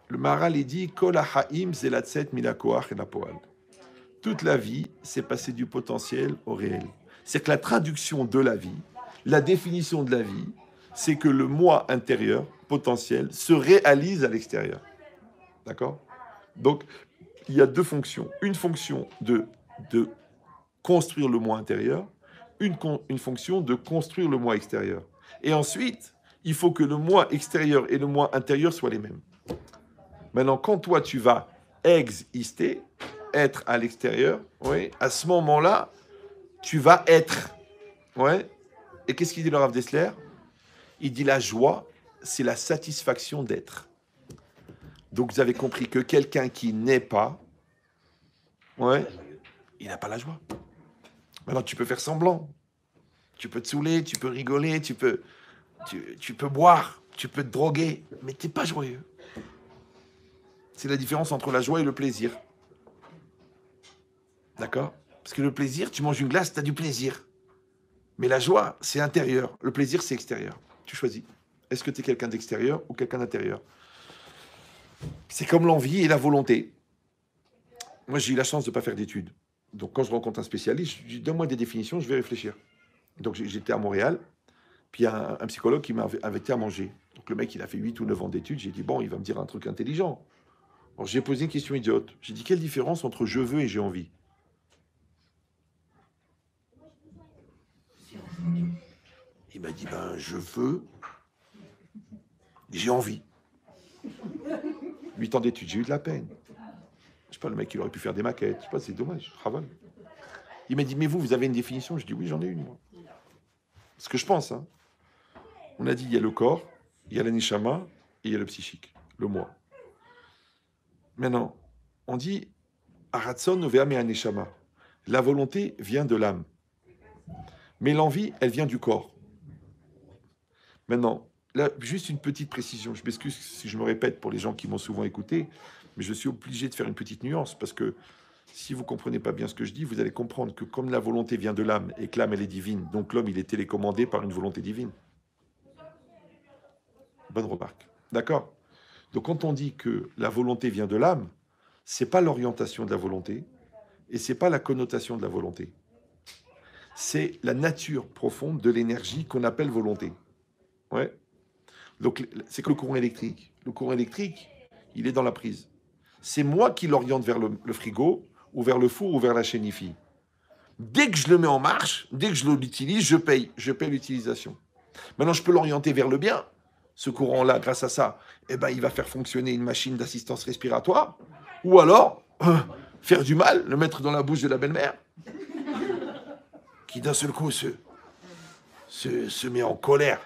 Le Maharal il dit Kol ha'im zelatset minakoach et napoal. Toute la vie, c'est passer du potentiel au réel. C'est que la traduction de la vie, la définition de la vie, c'est que le moi intérieur, potentiel, se réalise à l'extérieur. D'accord? Donc, il y a deux fonctions. Une fonction de construire le moi intérieur, une fonction de construire le moi extérieur. Et ensuite, il faut que le moi extérieur et le moi intérieur soient les mêmes. Maintenant, quand toi, tu vas exister, être à l'extérieur, oui, à ce moment-là, tu vas être. Ouais. Et qu'est-ce qu'il dit le Rav Dessler? Il dit la joie, c'est la satisfaction d'être. Donc vous avez compris que quelqu'un qui n'est pas, ouais, il n'a pas la joie. Maintenant, tu peux faire semblant. Tu peux te saouler, tu peux rigoler, tu peux boire, tu peux te droguer, mais tu n'es pas joyeux. C'est la différence entre la joie et le plaisir. D'accord? Parce que le plaisir, tu manges une glace, tu as du plaisir. Mais la joie, c'est intérieur. Le plaisir, c'est extérieur. Tu choisis. Est-ce que tu es quelqu'un d'extérieur ou quelqu'un d'intérieur? C'est comme l'envie et la volonté. Moi, j'ai eu la chance de ne pas faire d'études. Donc, quand je rencontre un spécialiste, je dis, donne-moi des définitions, je vais réfléchir. Donc, j'étais à Montréal, puis il y a un psychologue qui m'a invité à manger. Donc, le mec, il a fait 8 ou 9 ans d'études. J'ai dit, bon, il va me dire un truc intelligent. Alors, j'ai posé une question idiote. J'ai dit, quelle différence entre je veux et j'ai envie? Il m'a dit, ben, je veux, j'ai envie. 8 ans d'études, j'ai eu de la peine. Je sais pas, le mec, il aurait pu faire des maquettes. Je sais pas, c'est dommage, je travaille. Il m'a dit, mais vous avez une définition? Je dis, oui, j'en ai une, moi. Ce que je pense, hein. On a dit, il y a le corps, il y a l'anishama, et il y a le psychique, le moi. Maintenant, on dit, Aratson noveame anishama. La volonté vient de l'âme. Mais l'envie, elle vient du corps. Maintenant, là, juste une petite précision. Je m'excuse si je me répète pour les gens qui m'ont souvent écouté, mais je suis obligé de faire une petite nuance parce que si vous ne comprenez pas bien ce que je dis, vous allez comprendre que comme la volonté vient de l'âme et que l'âme, elle est divine, donc l'homme, il est télécommandé par une volonté divine. Bonne remarque. D'accord? Donc quand on dit que la volonté vient de l'âme, c'est pas l'orientation de la volonté et c'est pas la connotation de la volonté. C'est la nature profonde de l'énergie qu'on appelle volonté. Ouais. Donc c'est que le courant électrique. Le courant électrique, il est dans la prise. C'est moi qui l'oriente vers le frigo ou vers le four ou vers la chaîne IFI. Dès que je le mets en marche, dès que je l'utilise, je paye l'utilisation. Maintenant, je peux l'orienter vers le bien. Ce courant-là, grâce à ça, eh ben, il va faire fonctionner une machine d'assistance respiratoire. Ou alors, faire du mal, le mettre dans la bouche de la belle-mère, qui d'un seul coup se met en colère.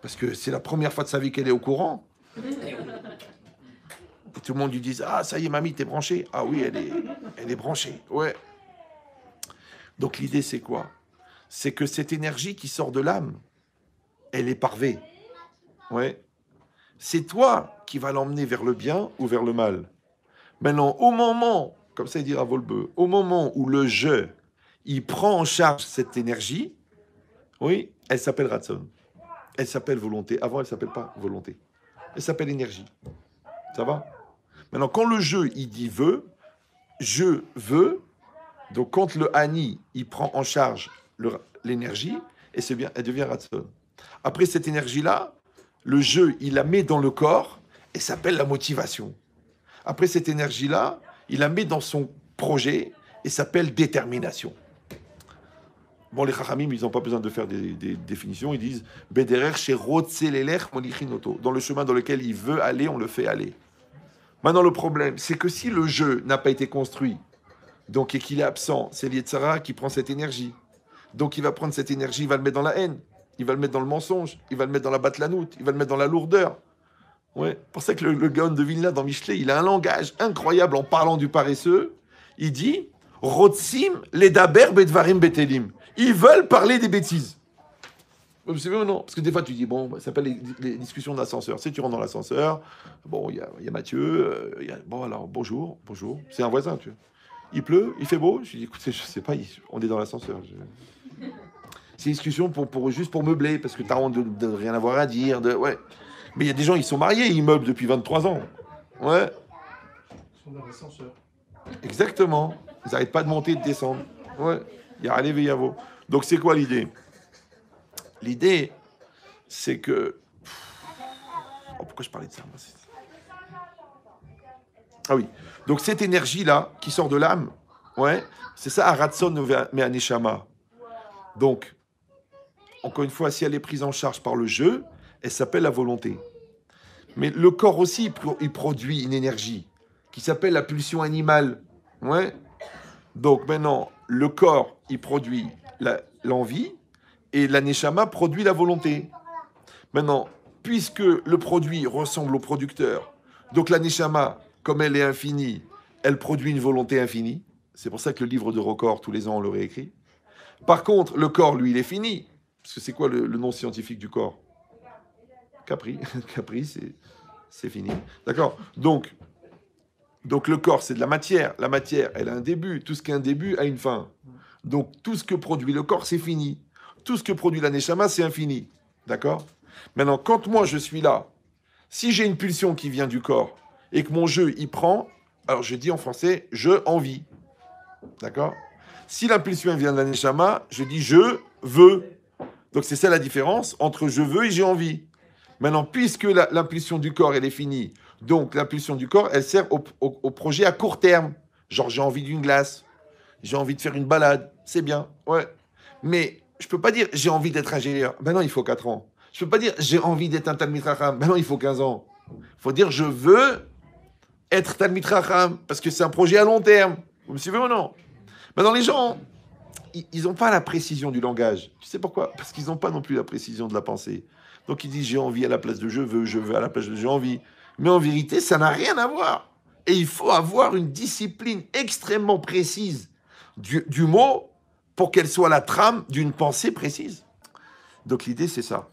Parce que c'est la première fois de sa vie qu'elle est au courant. Et tout le monde lui dit, ah, ça y est, mamie, t'es branchée. Ah oui, elle est branchée. Ouais. Donc l'idée, c'est quoi? C'est que cette énergie qui sort de l'âme, elle est parvée. Ouais. C'est toi qui vas l'emmener vers le bien ou vers le mal. Maintenant, au moment, comme ça il dira Volbeu, au moment où le je, il prend en charge cette énergie, oui, elle s'appelle Ratson. Elle s'appelle volonté. Avant, elle ne s'appelle pas volonté. Elle s'appelle énergie. Ça va? Maintenant, quand le je, il dit veut, je veux, donc quand le Ani, il prend en charge l'énergie, et c'est bien, elle devient Ratson. Après cette énergie-là, le je, il la met dans le corps, et s'appelle la motivation. Après cette énergie-là, il la met dans son projet, et s'appelle détermination. Bon, les Chachamim, ils n'ont pas besoin de faire des définitions. Ils disent Bederer chez Rotzelelech Molichinoto. Dans le chemin dans lequel il veut aller, on le fait aller. Maintenant, le problème, c'est que si le jeu n'a pas été construit, donc et qu'il est absent, c'est l'Yetzara qui prend cette énergie. Donc il va prendre cette énergie, il va le mettre dans la haine, il va le mettre dans le mensonge, il va le mettre dans la batlanout, il va le mettre dans la lourdeur. Ouais. Pour ça que le Gaon de Vilna dans Michelet, il a un langage incroyable en parlant du paresseux. Il dit Rotzim ledaber bedvarim betelim. Ils veulent parler des bêtises. Vous savez ou non? Parce que des fois, tu dis, bon, ça s'appelle les discussions d'ascenseur. Si tu rentres dans l'ascenseur, bon, il y a Mathieu, bon, alors, bonjour. C'est un voisin, tu vois. Il pleut, il fait beau. Je dis, écoutez, je sais pas, on est dans l'ascenseur. C'est une discussion juste pour meubler, parce que tu as honte de rien avoir à dire. Ouais. Mais il y a des gens, ils sont mariés, ils meublent depuis 23 ans. Ouais. Ils sont dans l'ascenseur. Exactement. Ils n'arrêtent pas de monter et de descendre. Ouais. Il y a Allez Yavo. Donc c'est quoi l'idée? L'idée, c'est que... Oh, pourquoi je parlais de ça? Ah oui. Donc cette énergie-là, qui sort de l'âme, ouais, c'est ça, Aratson mais Aneshama. Donc, encore une fois, si elle est prise en charge par le jeu, elle s'appelle la volonté. Mais le corps aussi, il produit une énergie qui s'appelle la pulsion animale. Ouais. Donc maintenant, le corps, il produit l'envie et l'aneshama produit la volonté. Maintenant, puisque le produit ressemble au producteur, donc l'aneshama, comme elle est infinie, elle produit une volonté infinie. C'est pour ça que le livre de record, tous les ans, on le réécrit. Par contre, le corps, lui, il est fini. Parce que c'est quoi le nom scientifique du corps? Capri. Capri, c'est fini. D'accord? Donc, le corps, c'est de la matière. La matière, elle a un début. Tout ce qui a un début a une fin. Donc, tout ce que produit le corps, c'est fini. Tout ce que produit la neshama, c'est infini. D'accord? Maintenant, quand moi, je suis là, si j'ai une pulsion qui vient du corps et que mon jeu, il prend, alors je dis en français, je envie. D'accord? Si l'impulsion vient de la neshama, je dis je veux. Donc, c'est ça la différence entre je veux et j'ai envie. Maintenant, puisque l'impulsion du corps, elle est finie, donc l'impulsion du corps, elle sert au projet à court terme. Genre, j'ai envie d'une glace, j'ai envie de faire une balade, c'est bien, ouais. Mais je ne peux pas dire j'ai envie d'être ingénieur. Ben non, il faut 4 ans. Je ne peux pas dire j'ai envie d'être un Talmid Chacham. Ben non, il faut 15 ans. Il faut dire je veux être Talmid Chacham parce que c'est un projet à long terme. Vous me suivez ou non? Maintenant, les gens, ils n'ont pas la précision du langage. Tu sais pourquoi? Parce qu'ils n'ont pas non plus la précision de la pensée. Donc ils disent j'ai envie à la place de je veux à la place de j'ai envie. Mais en vérité, ça n'a rien à voir. Et il faut avoir une discipline extrêmement précise du mot pour qu'elle soit la trame d'une pensée précise. Donc l'idée, c'est ça.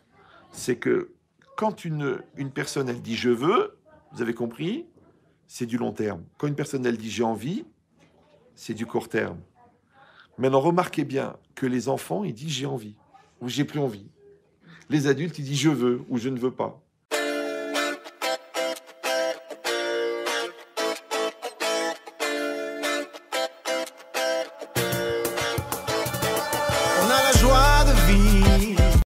C'est que quand une personne, elle dit je veux, vous avez compris, c'est du long terme. Quand une personne, elle dit j'ai envie, c'est du court terme. Maintenant, remarquez bien que les enfants, ils disent j'ai envie ou j'ai plus envie. Les adultes, ils disent je veux ou je ne veux pas.